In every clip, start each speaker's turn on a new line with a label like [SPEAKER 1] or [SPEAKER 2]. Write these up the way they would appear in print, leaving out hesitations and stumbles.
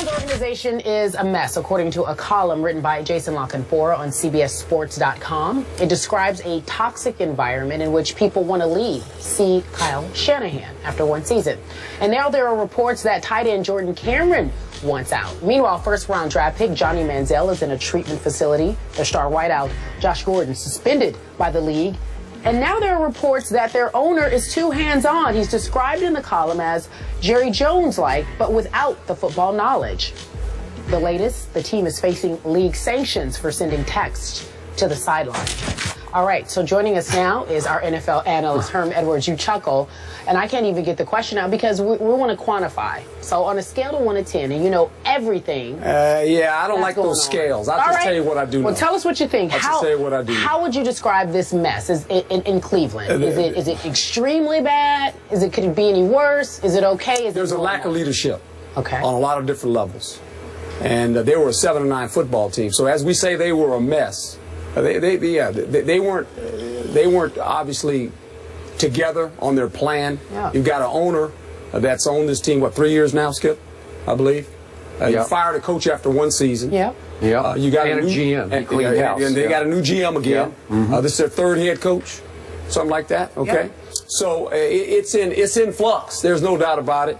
[SPEAKER 1] The organization is a mess, according to a column written by Jason Lockenfora on CBSSports.com. It describes a toxic environment in which people want to leave. See Kyle Shanahan after one season. And now there are reports that tight end Jordan Cameron wants out. Meanwhile, first-round draft pick Johnny Manziel is in a treatment facility. The star wideout Josh Gordon suspended by the league. And now there are reports that their owner is too hands-on. He's described in the column as Jerry Jones-like, but without the football knowledge. The latest, the team is facing league sanctions for sending texts to the sideline. All right, so joining us now is our NFL analyst, Herm Edwards. You chuckle, and I can't even get the question out because we want to quantify. So on a scale of 1 to 10, and you know everything.
[SPEAKER 2] Yeah, I don't like those scales. I'll just tell you what I do know.
[SPEAKER 1] Well, tell us what you think.
[SPEAKER 2] I'll just tell you what I do know.
[SPEAKER 1] How would you describe this mess in Cleveland? Is it extremely bad? Could it be any worse? Is it okay?
[SPEAKER 2] There's a lack of leadership.
[SPEAKER 1] Okay.
[SPEAKER 2] On a lot of different levels. And they were a 7-9 football team. So as we say, they were a mess. They weren't obviously together on their plan.
[SPEAKER 1] Yeah.
[SPEAKER 2] You've got an owner that's owned this team, 3 years now, Skip, I believe. You fired a coach after one season.
[SPEAKER 1] Yeah.
[SPEAKER 2] You got
[SPEAKER 3] a new GM.
[SPEAKER 2] And they got a new GM again. This is their third head coach, something like that. Okay.
[SPEAKER 1] Yeah.
[SPEAKER 2] So it's in flux. There's no doubt about it.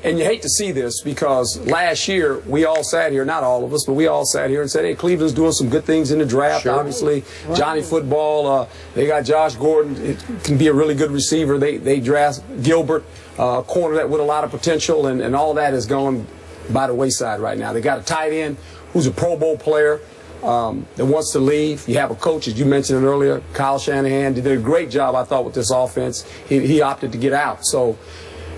[SPEAKER 2] And you hate to see this because last year we all sat here, not all of us, but we all sat here and said, hey, Cleveland's doing some good things in the draft.
[SPEAKER 3] Sure.
[SPEAKER 2] Obviously, Johnny Football, they got Josh Gordon. It can be a really good receiver. They draft Gilbert, corner that with a lot of potential, and all that has gone by the wayside right now. They got a tight end who's a Pro Bowl player that wants to leave. You have a coach, as you mentioned earlier, Kyle Shanahan. He did a great job, I thought, with this offense. He opted to get out. So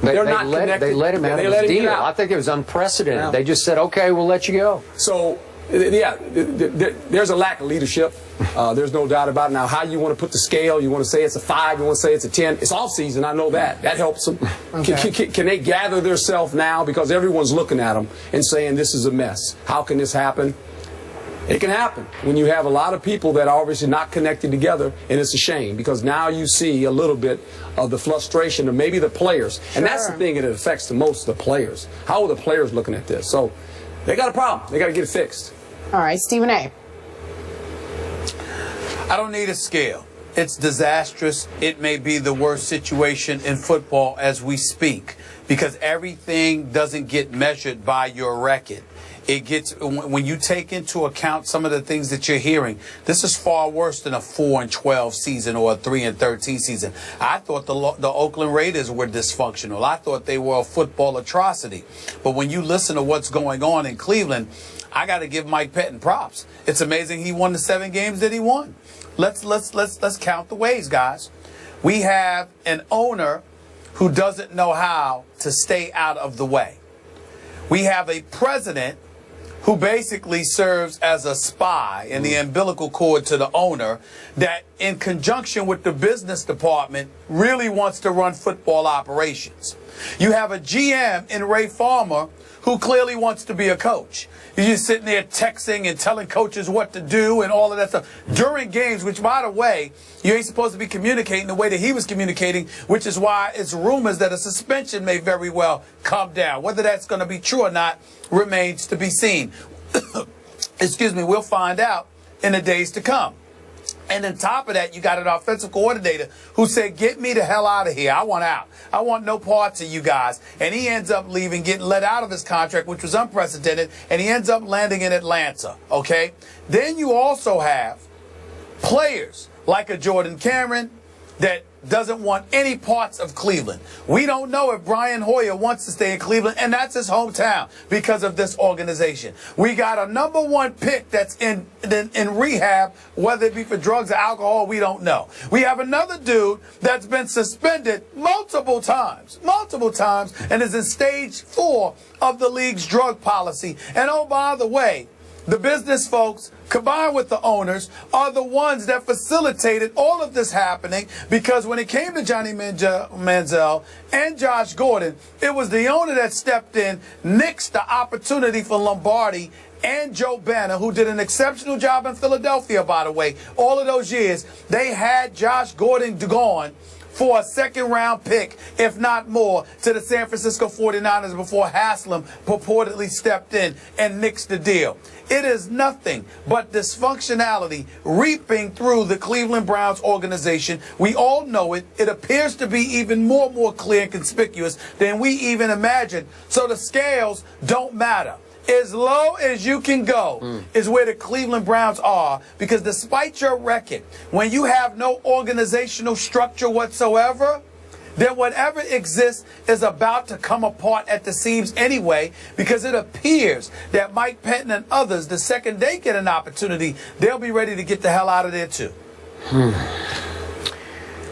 [SPEAKER 2] they're not connected.
[SPEAKER 3] They let him out of his deal. I think it was unprecedented. Yeah. They just said, okay, we'll let you go.
[SPEAKER 2] So, yeah, there's a lack of leadership. There's no doubt about it. Now, how you want to put the scale, you want to say it's a 5, you want to say it's a 10. It's off season, I know that. That helps them. Okay. Can they gather themselves now? Because everyone's looking at them and saying this is a mess. How can this happen? It can happen when you have a lot of people that are obviously not connected together, and it's a shame because now you see a little bit of the frustration of maybe the players. Sure. And that's the thing that affects the most, the players. How are the players looking at this? So they got a problem. They got to get it fixed.
[SPEAKER 1] All right, Stephen A.
[SPEAKER 4] I don't need a scale. It's disastrous. It may be the worst situation in football as we speak because everything doesn't get measured by your record. It gets, when you take into account some of the things that you're hearing, this is far worse than a 4-12 season or a 3-13 season. I thought the Oakland Raiders were dysfunctional. I thought they were a football atrocity. But when you listen to what's going on in Cleveland, I got to give Mike Pettin props. It's amazing he won the 7 games that he won. Let's count the ways, guys. We have an owner who doesn't know how to stay out of the way. We have a president who basically serves as a spy in the umbilical cord to the owner that in conjunction with the business department really wants to run football operations. You have a GM in Ray Farmer who clearly wants to be a coach. You're just sitting there texting and telling coaches what to do and all of that stuff during games, which, by the way, you ain't supposed to be communicating the way that he was communicating, which is why it's rumors that a suspension may very well come down. Whether that's going to be true or not remains to be seen. Excuse me, we'll find out in the days to come. And on top of that, you got an offensive coordinator who said, get me the hell out of here. I want out. I want no parts of you guys. And he ends up leaving, getting let out of his contract, which was unprecedented, and he ends up landing in Atlanta, okay? Then you also have players like a Jordan Cameron that doesn't want any parts of Cleveland. We don't know if Brian Hoyer wants to stay in Cleveland, and that's his hometown because of this organization. We got a -- pick that's in rehab, whether it be for drugs or alcohol, we don't know. We have another dude that's been suspended multiple times, and is in stage 4 of the league's drug policy. And oh, by the way, the business folks, combined with the owners, are the ones that facilitated all of this happening because when it came to Johnny Manziel and Josh Gordon, it was the owner that stepped in, nixed the opportunity for Lombardi and Joe Banner, who did an exceptional job in Philadelphia, by the way. All of those years, they had Josh Gordon gone for a second-round pick, if not more, to the San Francisco 49ers before Haslam purportedly stepped in and nixed the deal. It is nothing but dysfunctionality reaping through the Cleveland Browns organization. We all know it. It appears to be even more clear and conspicuous than we even imagined. So the scales don't matter. As low as you can go is where the Cleveland Browns are, because despite your record, when you have no organizational structure whatsoever, then whatever exists is about to come apart at the seams anyway, because it appears that Mike Penton and others, the second they get an opportunity, they'll be ready to get the hell out of there too.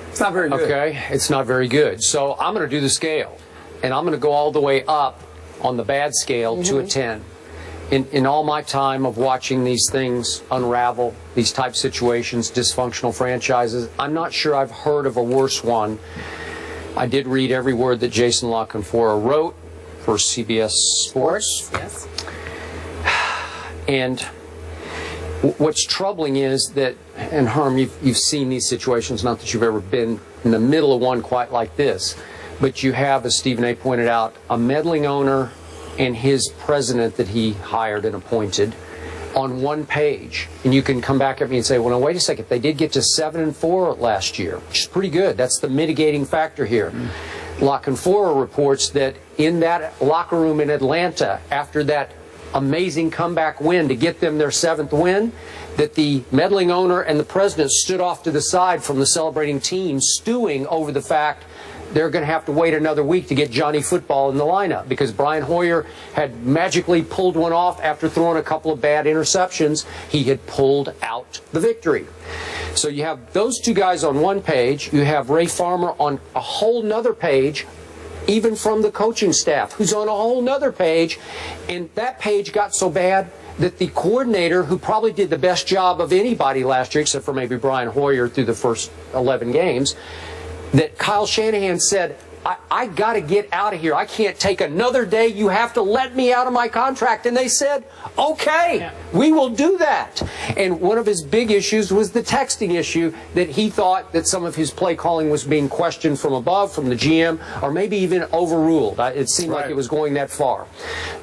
[SPEAKER 2] It's not very good.
[SPEAKER 3] Okay, it's not very good. So I'm going to do the scale, and I'm going to go all the way up on the bad scale to a 10. In all my time of watching these things unravel, these type situations, dysfunctional franchises, I'm not sure I've heard of a worse one. I did read every word that Jason La Canfora wrote for CBS Sports.
[SPEAKER 1] Yes.
[SPEAKER 3] And what's troubling is that, and Herm, you've seen these situations, not that you've ever been in the middle of one quite like this, but you have, as Stephen A. pointed out, a meddling owner and his president that he hired and appointed on one page. And you can come back at me and say, well, now, wait a second. They did get to 7-4 last year, which is pretty good. That's the mitigating factor here. La Canfora reports that in that locker room in Atlanta, after that amazing comeback win to get them their 7th win, that the meddling owner and the president stood off to the side from the celebrating team, stewing over the fact they're going to have to wait another week to get Johnny Football in the lineup, because Brian Hoyer had magically pulled one off after throwing a couple of bad interceptions. He had pulled out the victory. So you have those two guys on one page. You have Ray Farmer on a whole nother page, even from the coaching staff, who's on a whole nother page. And that page got so bad that the coordinator, who probably did the best job of anybody last year, except for maybe Brian Hoyer through the first 11 games, that Kyle Shanahan said, I got to get out of here. I can't take another day. You have to let me out of my contract. And they said, okay, we will do that. And one of his big issues was the texting issue, that he thought that some of his play calling was being questioned from above, from the GM, or maybe even overruled. It seemed like it was going that far.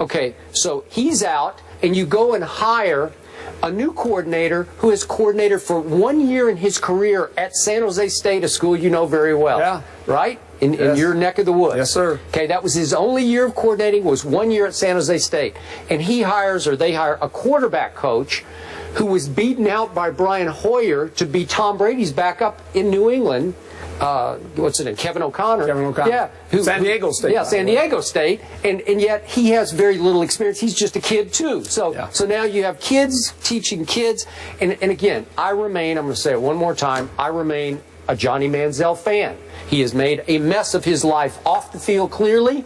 [SPEAKER 3] Okay, so he's out, and you go and hire a new coordinator who is coordinator for 1 year in his career at San Jose State, a school you know very well.
[SPEAKER 2] Yeah.
[SPEAKER 3] Right? In your neck of the woods.
[SPEAKER 2] Yes, sir.
[SPEAKER 3] Okay, that was his only year of coordinating, was 1 year at San Jose State. And they hire a quarterback coach who was beaten out by Brian Hoyer to be Tom Brady's backup in New England. What's it name? Kevin O'Connor.
[SPEAKER 2] Kevin O'Connor.
[SPEAKER 3] Yeah.
[SPEAKER 2] San Diego State.
[SPEAKER 3] Yeah, San Diego State. And yet he has very little experience. He's just a kid, too. So now you have kids teaching kids. And again, I'm going to say it one more time, I remain a Johnny Manziel fan. He has made a mess of his life off the field, clearly.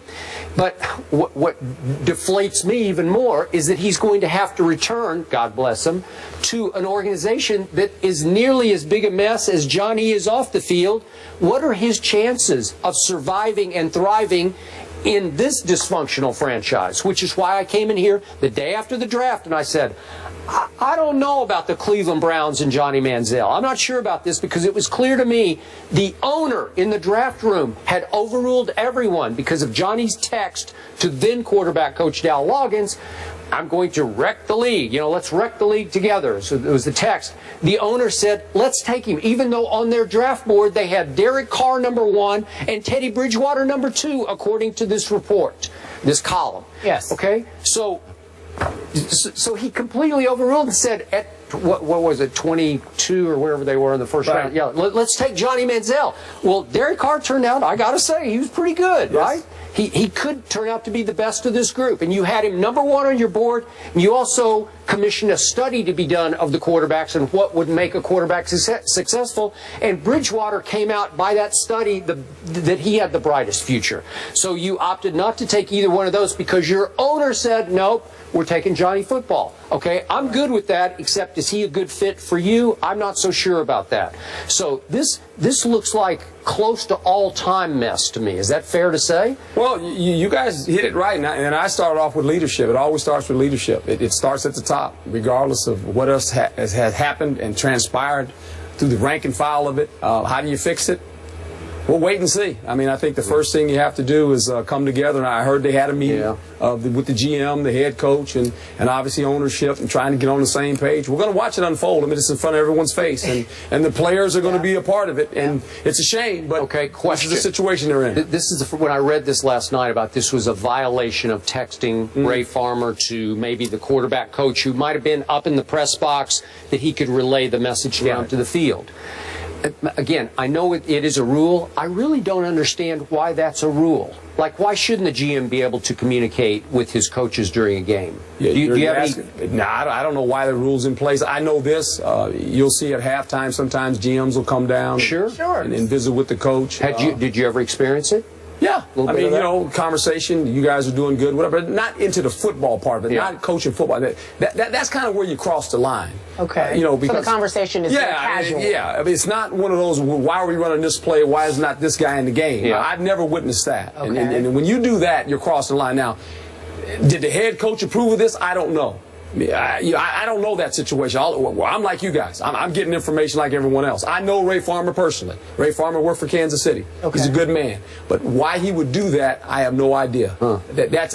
[SPEAKER 3] But what deflates me even more is that he's going to have to return, God bless him, to an organization that is nearly as big a mess as Johnny is off the field. What are his chances of surviving and thriving in this dysfunctional franchise? Which is why I came in here the day after the draft and I said, I don't know about the Cleveland Browns and Johnny Manziel. I'm not sure about this, because it was clear to me the owner in the draft room had overruled everyone because of Johnny's text to then quarterback coach Dal Loggins, I'm going to wreck the league. Let's wreck the league together. So it was the text. The owner said, let's take him, even though on their draft board they had Derek Carr #1 and Teddy Bridgewater #2, according to this report, this column.
[SPEAKER 1] Yes.
[SPEAKER 3] Okay? So he completely overruled and said, at what was it, 22 or wherever they were in the first round? Yeah, let's take Johnny Manziel. Well, Derek Carr turned out, I got to say, he was pretty good, right? He could turn out to be the best of this group. And you had him #1 on your board. And you also commissioned a study to be done of the quarterbacks and what would make a quarterback successful. And Bridgewater came out by that study that he had the brightest future. So you opted not to take either one of those because your owner said, nope, we're taking Johnny Football. Okay, I'm good with that, except is he a good fit for you? I'm not so sure about that. So this looks like close to all-time mess to me. Is that fair to say?
[SPEAKER 2] Well, you guys hit it right. And I started off with leadership. It always starts with leadership. It starts at the top, regardless of what else has happened and transpired through the rank and file of it. How do you fix it? We'll wait and see. I mean, I think the first thing you have to do is come together. And I heard they had a meeting with the GM, the head coach, and obviously ownership, and trying to get on the same page. We're going to watch it unfold. I mean, it's in front of everyone's face, and the players are going to be a part of it. And it's a shame, but this is the situation they're in.
[SPEAKER 3] This is when I read this last night about this was a violation of texting Ray Farmer to maybe the quarterback coach who might have been up in the press box that he could relay the message down to the field. Again, I know it is a rule. I really don't understand why that's a rule. Like, why shouldn't the GM be able to communicate with his coaches during a game?
[SPEAKER 2] Yeah,
[SPEAKER 3] do you have any?
[SPEAKER 2] No, I don't know why the rule's in place. I know this. You'll see at halftime sometimes GMs will come down and visit with the coach.
[SPEAKER 3] Did you ever experience it?
[SPEAKER 2] Yeah, I mean, you know, conversation, you guys are doing good, whatever, but not into the football part of it, not coaching football. That's kind of where you cross the line.
[SPEAKER 1] Okay.
[SPEAKER 2] You know, because,
[SPEAKER 1] so the conversation is casual.
[SPEAKER 2] I mean, it's not one of those, why are we running this play, why is not this guy in the game?
[SPEAKER 3] Yeah.
[SPEAKER 2] I've never witnessed that.
[SPEAKER 1] Okay.
[SPEAKER 2] And when you do that, you're crossing the line. Now, did the head coach approve of this? I don't know. I don't know that situation. I'm like you guys. I'm getting information like everyone else. I know Ray Farmer personally. Ray Farmer worked for Kansas City. Okay. He's a good man. But why he would do that, I have no idea. That's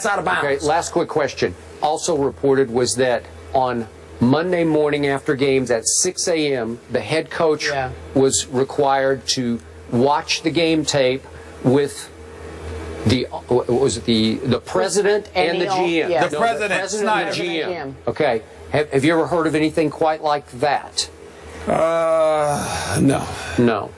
[SPEAKER 2] out of bounds.
[SPEAKER 3] Okay, last quick question. Also reported was that on Monday morning after games at 6 a.m., the head coach was required to watch the game tape with the president and the GM.
[SPEAKER 4] The president
[SPEAKER 3] and the GM. Okay. Have you ever heard of anything quite like that?
[SPEAKER 2] No.
[SPEAKER 3] No.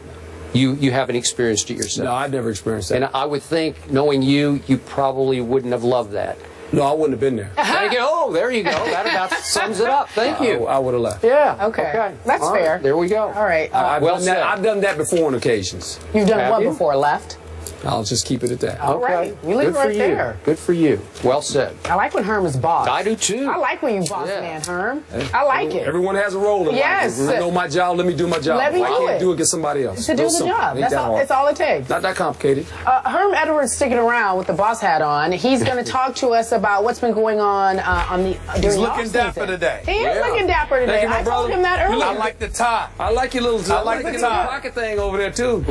[SPEAKER 3] You haven't experienced it yourself?
[SPEAKER 2] No, I've never experienced that.
[SPEAKER 3] And I would think, knowing you probably wouldn't have loved that.
[SPEAKER 2] No, I wouldn't have been there.
[SPEAKER 3] Thank you. Oh, there you go. That about sums it up. Thank you.
[SPEAKER 2] I would have left.
[SPEAKER 3] Yeah.
[SPEAKER 1] Okay. That's fair.
[SPEAKER 3] There we go.
[SPEAKER 1] All right.
[SPEAKER 2] I've done that before on occasions.
[SPEAKER 1] You've done what before? Left?
[SPEAKER 2] I'll just keep it at that.
[SPEAKER 1] All right. We leave it right there.
[SPEAKER 3] Good for you. Well said.
[SPEAKER 1] I like when Herm is boss.
[SPEAKER 3] I do too.
[SPEAKER 1] I like when you boss man, Herm. I like it.
[SPEAKER 2] Everyone has a role in life. I know my job. Let me do my job.
[SPEAKER 1] Let me do it.
[SPEAKER 2] I can't do it against somebody else.
[SPEAKER 1] To do the job. That's all it takes.
[SPEAKER 2] Not that complicated.
[SPEAKER 1] Herm Edwards sticking around with the boss hat on. He's going to talk to us about what's been going on during
[SPEAKER 4] He's
[SPEAKER 1] the
[SPEAKER 4] looking
[SPEAKER 1] offseason.
[SPEAKER 4] dapper today.
[SPEAKER 1] He is looking dapper today.
[SPEAKER 2] Thank you, my
[SPEAKER 1] I told
[SPEAKER 2] brother.
[SPEAKER 1] him that earlier.
[SPEAKER 4] I like the tie.
[SPEAKER 2] I like your little
[SPEAKER 4] I like the tie.
[SPEAKER 2] pocket thing over there too.